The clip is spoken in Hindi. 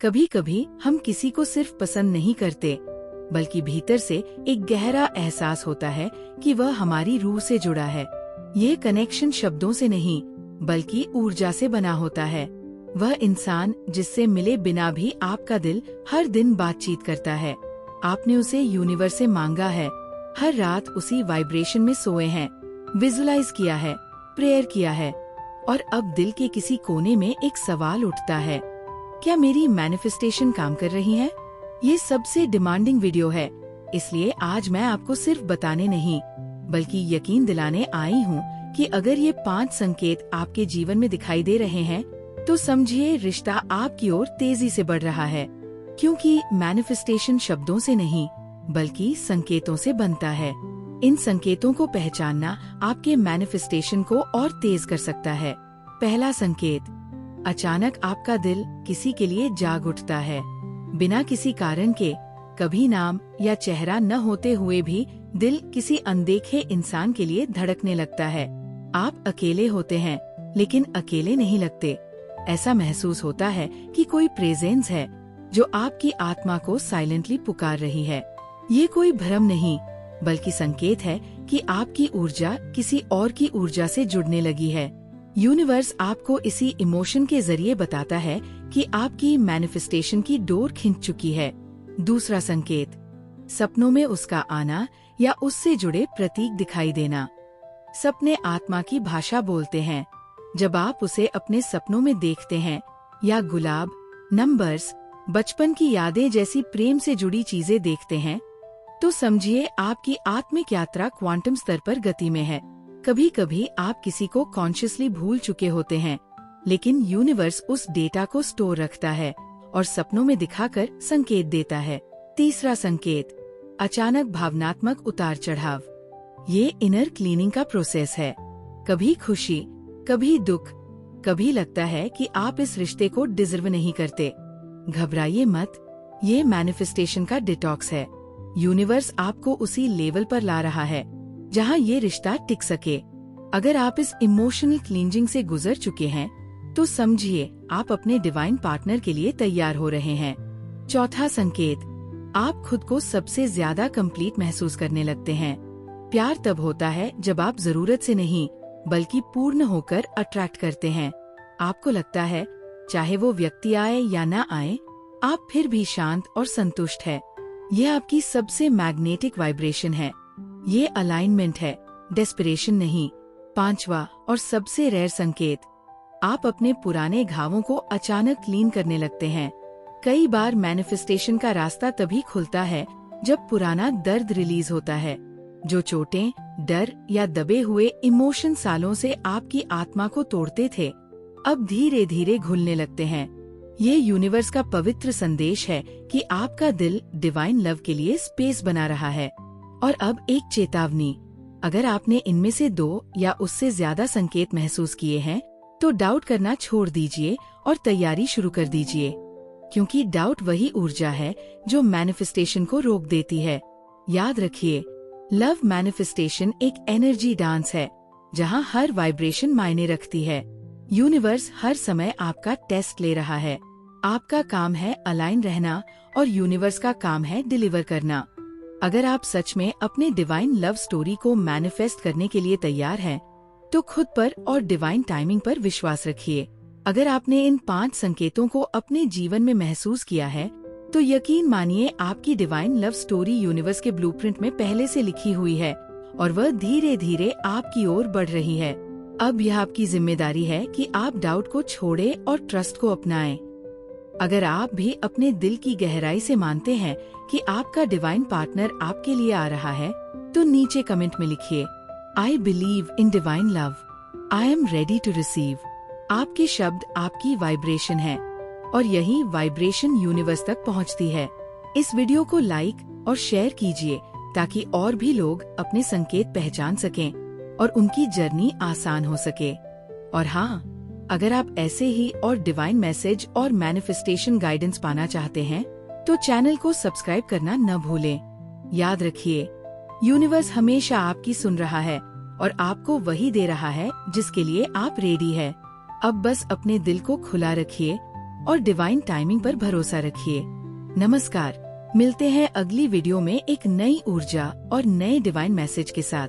कभी कभी हम किसी को सिर्फ पसंद नहीं करते, बल्कि भीतर से एक गहरा एहसास होता है कि वह हमारी रूह से जुड़ा है। ये कनेक्शन शब्दों से नहीं, बल्कि ऊर्जा से बना होता है। वह इंसान जिससे मिले बिना भी आपका दिल हर दिन बातचीत करता है। आपने उसे यूनिवर्स से मांगा है, हर रात उसी वाइब्रेशन में सोए हैं, विजुलाइज किया है, प्रेयर किया है, और अब दिल के किसी कोने में एक सवाल उठता है, क्या मेरी मैनिफेस्टेशन काम कर रही है? ये सबसे डिमांडिंग वीडियो है, इसलिए आज मैं आपको सिर्फ बताने नहीं, बल्कि यकीन दिलाने आई हूँ कि अगर ये 5 संकेत आपके जीवन में दिखाई दे रहे हैं, तो समझिए रिश्ता आपकी ओर तेजी से बढ़ रहा है। क्योंकि मैनिफेस्टेशन शब्दों से नहीं, बल्कि संकेतों से बनता है। इन संकेतों को पहचानना आपके मैनिफेस्टेशन को और तेज कर सकता है। पहला संकेत, अचानक आपका दिल किसी के लिए जाग उठता है। बिना किसी कारण के, कभी नाम या चेहरा न होते हुए भी दिल किसी अनदेखे इंसान के लिए धड़कने लगता है। आप अकेले होते हैं, लेकिन अकेले नहीं लगते। ऐसा महसूस होता है कि कोई प्रेजेंस है जो आपकी आत्मा को साइलेंटली पुकार रही है। ये कोई भ्रम नहीं, बल्कि संकेत है कि आपकी ऊर्जा किसी और की ऊर्जा से जुड़ने लगी है। यूनिवर्स आपको इसी इमोशन के जरिए बताता है कि आपकी मैनिफेस्टेशन की डोर खिंच चुकी है। दूसरा संकेत, सपनों में उसका आना या उससे जुड़े प्रतीक दिखाई देना। सपने आत्मा की भाषा बोलते हैं। जब आप उसे अपने सपनों में देखते हैं, या गुलाब, नंबर्स, बचपन की यादें जैसी प्रेम से जुड़ी चीजें देखते हैं, तो समझिए आपकी आत्मिक यात्रा क्वांटम स्तर पर गति में है। कभी कभी आप किसी को कॉन्शियसली भूल चुके होते हैं, लेकिन यूनिवर्स उस डेटा को स्टोर रखता है और सपनों में दिखाकर संकेत देता है। तीसरा संकेत, अचानक भावनात्मक उतार चढ़ाव। ये इनर क्लीनिंग का प्रोसेस है। कभी खुशी, कभी दुख, कभी लगता है कि आप इस रिश्ते को डिजर्व नहीं करते। घबराइए मत, ये मैनिफेस्टेशन का डिटॉक्स है। यूनिवर्स आपको उसी लेवल पर ला रहा है जहां ये रिश्ता टिक सके। अगर आप इस इमोशनल क्लींजिंग से गुजर चुके हैं, तो समझिए आप अपने डिवाइन पार्टनर के लिए तैयार हो रहे हैं। चौथा संकेत, आप खुद को सबसे ज्यादा कंप्लीट महसूस करने लगते हैं। प्यार तब होता है जब आप जरूरत से नहीं, बल्कि पूर्ण होकर अट्रैक्ट करते हैं। आपको लगता है चाहे वो व्यक्ति आए या न आए, आप फिर भी शांत और संतुष्ट है। यह आपकी सबसे मैग्नेटिक वाइब्रेशन है। ये अलाइनमेंट है, डेस्परेशन नहीं। पांचवा और सबसे रेयर संकेत, आप अपने पुराने घावों को अचानक क्लीन करने लगते हैं। कई बार मैनिफेस्टेशन का रास्ता तभी खुलता है जब पुराना दर्द रिलीज होता है। जो चोटें, डर या दबे हुए इमोशन सालों से आपकी आत्मा को तोड़ते थे, अब धीरे धीरे घुलने लगते हैं। ये यूनिवर्स का पवित्र संदेश है कि आपका दिल डिवाइन लव के लिए स्पेस बना रहा है। और अब एक चेतावनी, अगर आपने इनमें से 2 या उससे ज्यादा संकेत महसूस किए हैं, तो डाउट करना छोड़ दीजिए और तैयारी शुरू कर दीजिए। क्योंकि डाउट वही ऊर्जा है जो मैनिफेस्टेशन को रोक देती है। याद रखिए, लव मैनिफेस्टेशन एक एनर्जी डांस है, जहां हर वाइब्रेशन मायने रखती है। यूनिवर्स हर समय आपका टेस्ट ले रहा है। आपका काम है अलाइन रहना और यूनिवर्स का काम है डिलीवर करना। अगर आप सच में अपने डिवाइन लव स्टोरी को मैनिफेस्ट करने के लिए तैयार हैं, तो खुद पर और डिवाइन टाइमिंग पर विश्वास रखिए। अगर आपने इन 5 संकेतों को अपने जीवन में महसूस किया है, तो यकीन मानिए आपकी डिवाइन लव स्टोरी यूनिवर्स के ब्लूप्रिंट में पहले से लिखी हुई है और वह धीरे धीरे आपकी ओर बढ़ रही है। अब यह आपकी जिम्मेदारी है कि आप डाउट को छोड़े और ट्रस्ट को अपनाएं। अगर आप भी अपने दिल की गहराई से मानते हैं कि आपका डिवाइन पार्टनर आपके लिए आ रहा है, तो नीचे कमेंट में लिखिए, I believe in divine love, I am ready to receive. आपके शब्द आपकी वाइब्रेशन है और यही वाइब्रेशन यूनिवर्स तक पहुंचती है। इस वीडियो को लाइक और शेयर कीजिए ताकि और भी लोग अपने संकेत पहचान सकें और उनकी जर्नी आसान हो सके। और हाँ, अगर आप ऐसे ही और डिवाइन मैसेज और मैनिफेस्टेशन गाइडेंस पाना चाहते हैं, तो चैनल को सब्सक्राइब करना न भूलें। याद रखिए, यूनिवर्स हमेशा आपकी सुन रहा है और आपको वही दे रहा है जिसके लिए आप रेडी है। अब बस अपने दिल को खुला रखिए, और डिवाइन टाइमिंग पर भरोसा रखिए। नमस्कार, मिलते हैं अगली वीडियो में एक नई ऊर्जा और नए डिवाइन मैसेज के साथ।